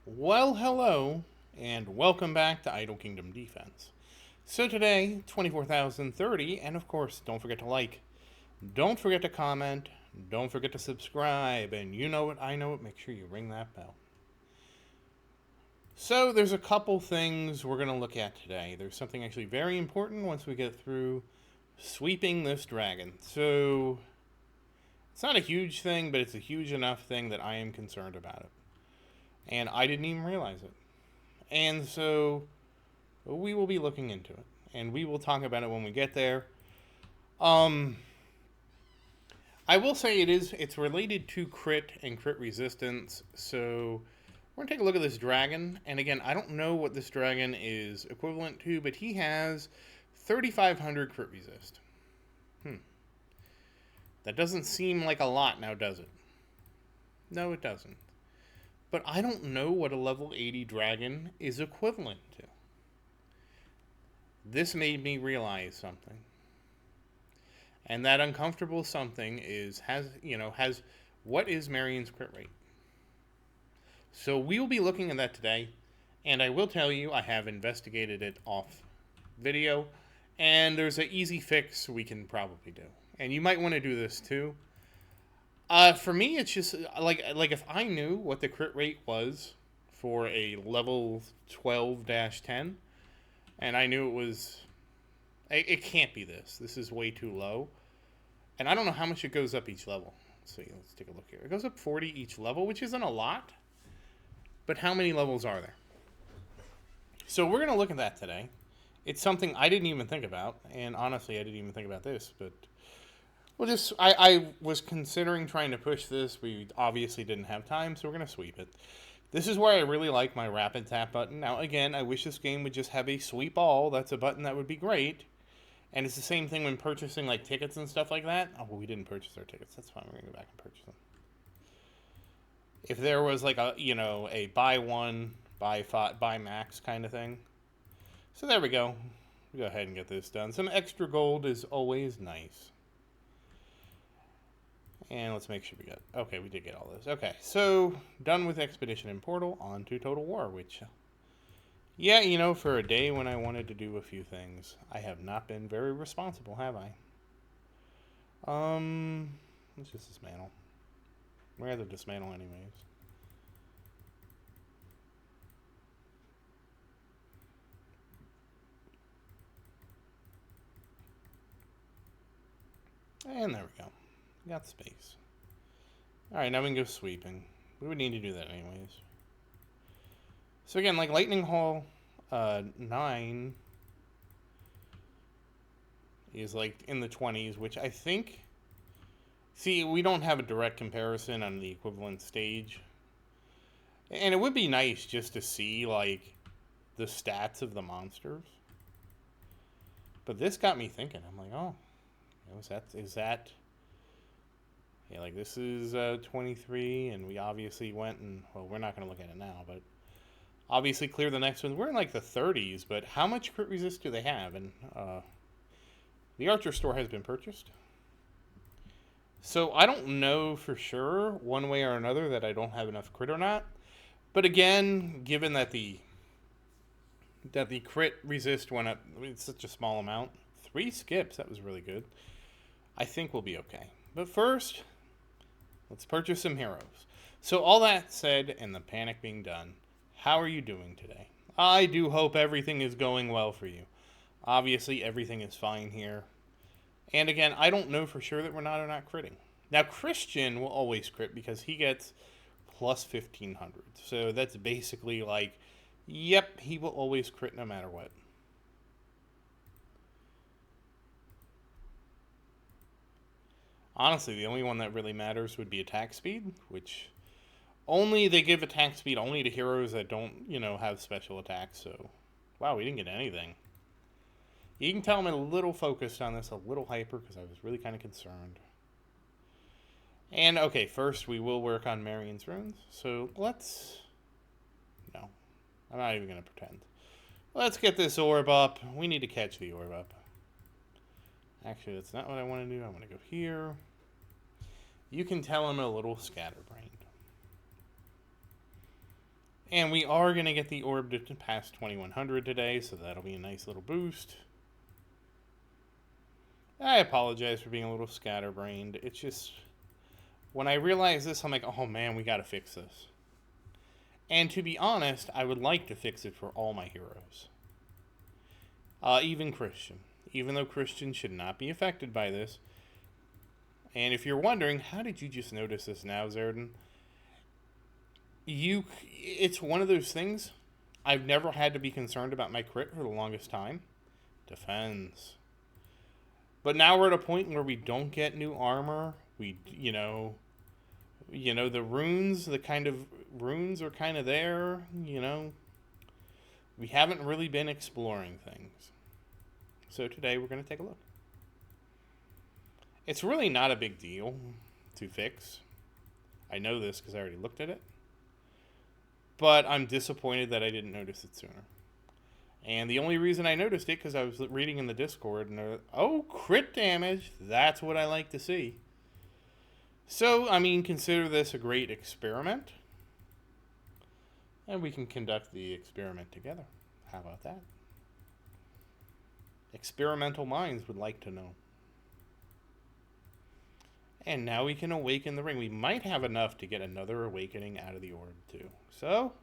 Well, hello, and welcome back to Idle Kingdom Defense. So today, 24,030, and of course, don't forget to like, don't forget to comment, don't forget to subscribe, and you know it, I know it, make sure you ring that bell. So there's a couple things we're going to look at today. There's something actually very important once we get through sweeping this dragon. So it's not a huge thing, but it's a huge enough thing that I am concerned about it. And I didn't even realize it. And so we will be looking into it. And we will talk about it when we get there. Um I will say it's related to crit and crit resistance. So we're gonna take a look at this dragon. And again, I don't know what this dragon is equivalent to, but he has 3,500 crit resist. That doesn't seem like a lot now, does it? No, it doesn't. But I don't know what a level 80 dragon is equivalent to. This made me realize something. And that uncomfortable something has what is Marian's crit rate? So we will be looking at that today, and I will tell you I have investigated it off video, and there's an easy fix we can probably do. And you might want to do this too. For me, it's just like if I knew what the crit rate was for a level 12-10, and I knew it can't be this. This is way too low. And I don't know how much it goes up each level. So let's take a look here. It goes up 40 each level, which isn't a lot. But how many levels are there? So we're going to look at that today. It's something I didn't even think about. And honestly, I didn't even think about this. But I was considering trying to push this. We obviously didn't have time, so we're going to sweep it. This is where I really like my rapid tap button. Now, again, I wish this game would just have a sweep all. That's a button that would be great. And it's the same thing when purchasing like tickets and stuff like that. Oh, well, we didn't purchase our tickets. That's fine. We're going to go back and purchase them. If there was like a buy one, buy five, buy max kind of thing. So there we go. We'll go ahead and get this done. Some extra gold is always nice. And let's make sure we got... Okay, we did get all this. Okay, so done with Expedition and Portal, on to Total War, which... Yeah, for a day when I wanted to do a few things, I have not been very responsible, have I? Let's just dismantle. We're at the dismantle anyways. And there we go. Got space. Alright, now we can go sweeping. We would need to do that anyways. So again, like Lightning Hall 9 is like in the 20s, which I think... See, we don't have a direct comparison on the equivalent stage. And it would be nice just to see, like, the stats of the monsters. But this got me thinking. I'm like, oh, is that... Yeah, like this is 23, and we obviously went and... Well, we're not going to look at it now, but... Obviously clear the next one. We're in like the 30s, but how much crit resist do they have? And the Archer store has been purchased. So I don't know for sure, one way or another, that I don't have enough crit or not. But again, given that the crit resist went up, it's such a small amount. 3 skips, that was really good. I think we'll be okay. But first, let's purchase some heroes. So all that said, and the panic being done, how are you doing today? I do hope everything is going well for you. Obviously, everything is fine here. And again, I don't know for sure that we're not or not critting. Now, Christian will always crit because he gets plus 1,500. So that's basically like, yep, he will always crit no matter what. Honestly, the only one that really matters would be attack speed, which only they give attack speed only to heroes that don't, have special attacks. So, wow, we didn't get anything. You can tell I'm a little focused on this, a little hyper, because I was really kind of concerned. And, okay, first we will work on Marian's runes. So, let's... No. I'm not even going to pretend. Let's get this orb up. We need to catch the orb up. Actually, that's not what I want to do. I want to go here. You can tell I'm a little scatterbrained. And we are going to get the orb to pass 2100 today, so that'll be a nice little boost. I apologize for being a little scatterbrained. It's just, when I realize this, I'm like, oh man, we gotta fix this. And to be honest, I would like to fix it for all my heroes. Even Christian. Even though Christian should not be affected by this. And if you're wondering, how did you just notice this now, Zerdan? It's one of those things. I've never had to be concerned about my crit for the longest time. Defends. But now we're at a point where we don't get new armor. We, the runes, the kind of runes are kind of there, We haven't really been exploring things. So today we're going to take a look. It's really not a big deal to fix. I know this because I already looked at it. But I'm disappointed that I didn't notice it sooner. And the only reason I noticed it because I was reading in the Discord and crit damage. That's what I like to see. So, consider this a great experiment. And we can conduct the experiment together. How about that? Experimental minds would like to know. And now we can awaken the ring. We might have enough to get another awakening out of the orb too. So,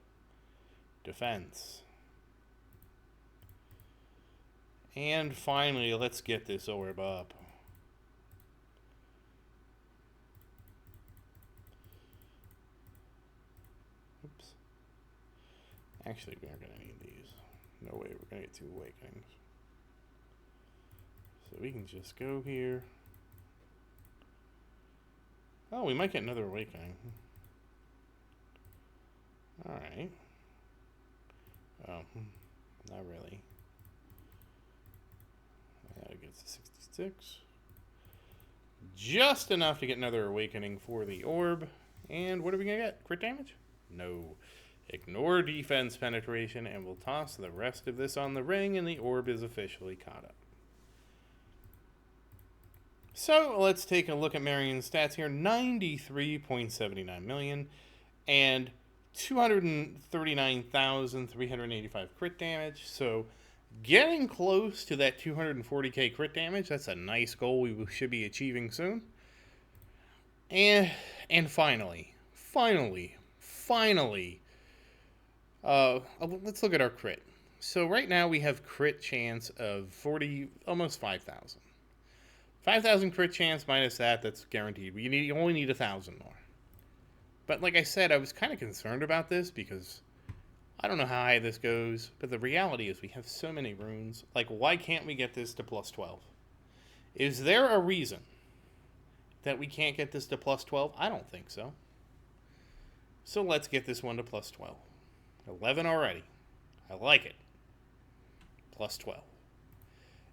defense. And finally, let's get this orb up. Oops. Actually, we aren't going to need these. No way we're going to get 2 awakenings. So we can just go here. Oh, we might get another awakening. Alright. Oh, not really. That gets to 66. Just enough to get another awakening for the orb. And what are we going to get? Crit damage? No. Ignore defense penetration, and we'll toss the rest of this on the ring, and the orb is officially caught up. So let's take a look at Marian's stats here. 93.79 million and 239,385 crit damage. So getting close to that 240k crit damage. That's a nice goal we should be achieving soon. And finally, let's look at our crit. So right now we have crit chance of 40, almost 5,000. 5,000 crit chance minus that's guaranteed. You only need 1,000 more. But like I said, I was kind of concerned about this because I don't know how high this goes. But the reality is we have so many runes. Like, why can't we get this to plus 12? Is there a reason that we can't get this to plus 12? I don't think so. So let's get this one to plus 12. 11 already. I like it. Plus 12.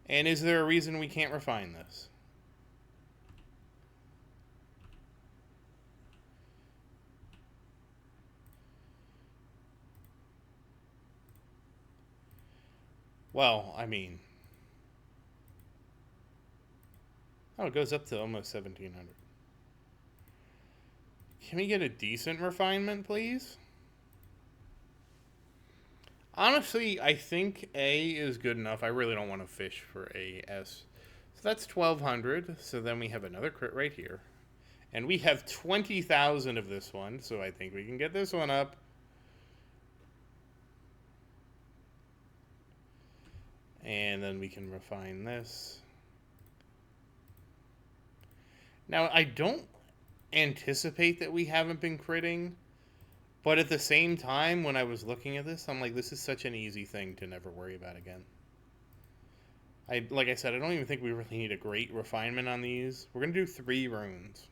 And is there a reason we can't refine this? Well, it goes up to almost 1,700. Can we get a decent refinement, please? Honestly, I think A is good enough. I really don't want to fish for AS. So that's 1,200. So then we have another crit right here. And we have 20,000 of this one. So I think we can get this one up. And then we can refine this. Now, I don't anticipate that we haven't been critting. But at the same time, when I was looking at this, I'm like, this is such an easy thing to never worry about again. Like I said, I don't even think we really need a great refinement on these. We're going to do 3 runes.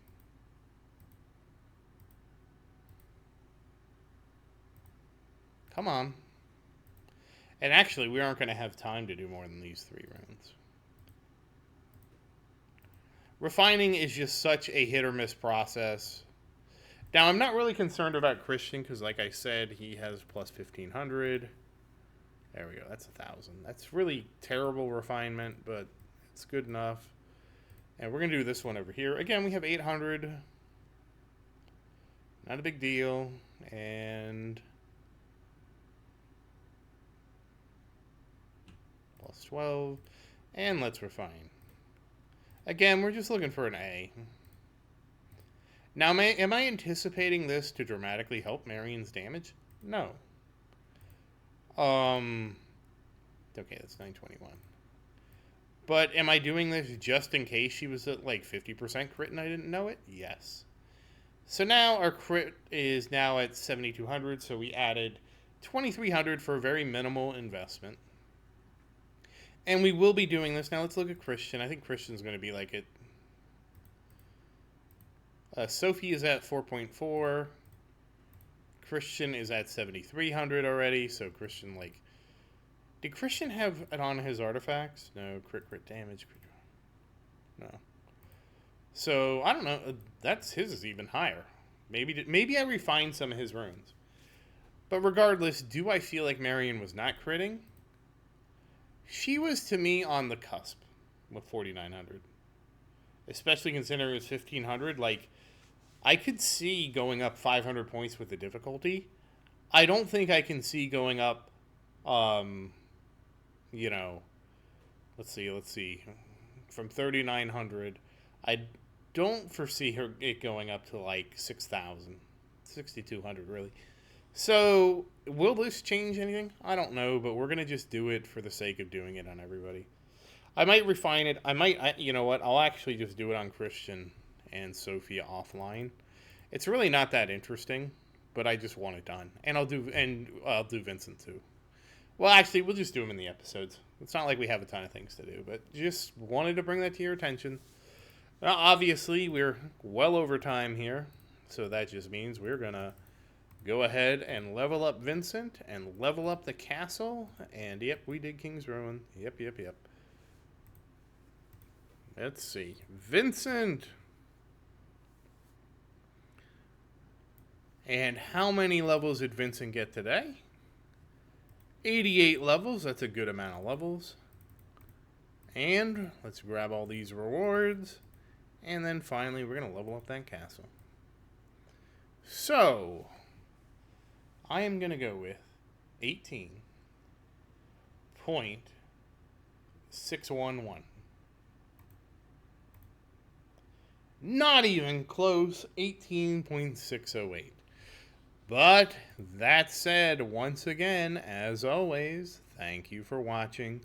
Come on. And actually, we aren't going to have time to do more than these 3 runes. Refining is just such a hit or miss process. Now, I'm not really concerned about Christian because, like I said, he has plus 1,500. There we go. That's 1,000. That's really terrible refinement, but it's good enough. And we're going to do this one over here. Again, we have 800. Not a big deal. And 12. And let's refine. Again, we're just looking for an A. Now, am I anticipating this to dramatically help Marian's damage? No. Okay, that's 921. But am I doing this just in case she was at like 50% crit and I didn't know it? Yes. So now our crit is now at 7,200, so we added 2,300 for a very minimal investment. And we will be doing this. Now let's look at Christian. I think Christian's going to be like it. Sophie is at 4.4. Christian is at 7,300 already, so Christian, like... Did Christian have it on his artifacts? No, crit damage. No. So, I don't know. That's his is even higher. Maybe I refined some of his runes. But regardless, do I feel like Marian was not critting? She was, to me, on the cusp with 4,900. Especially considering it was 1,500. Like, I could see going up 500 points with the difficulty. I don't think I can see going up, you know, let's see. From 3,900, I don't foresee it going up to like 6,000. 6,200, really. So, will this change anything? I don't know, but we're going to just do it for the sake of doing it on everybody. I might refine it. You know what? I'll actually just do it on Christian and Sophia offline. It's really not that interesting, but I just want it done. And I'll do Vincent too. Well, actually, we'll just do them in the episodes. It's not like we have a ton of things to do, but just wanted to bring that to your attention. Now, obviously, we're well over time here, so that just means we're going to go ahead and level up Vincent and level up the castle. And, yep, we did King's Ruin. Yep. Let's see. Vincent! And how many levels did Vincent get today? 88 levels. That's a good amount of levels. And let's grab all these rewards. And then finally, we're going to level up that castle. So, I am going to go with 18.611. Not even close, 18.608. But that said, once again, as always, thank you for watching.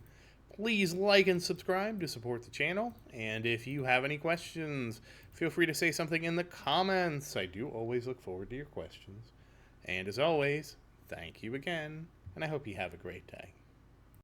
Please like and subscribe to support the channel. And if you have any questions, feel free to say something in the comments. I do always look forward to your questions. And as always, thank you again, and I hope you have a great day.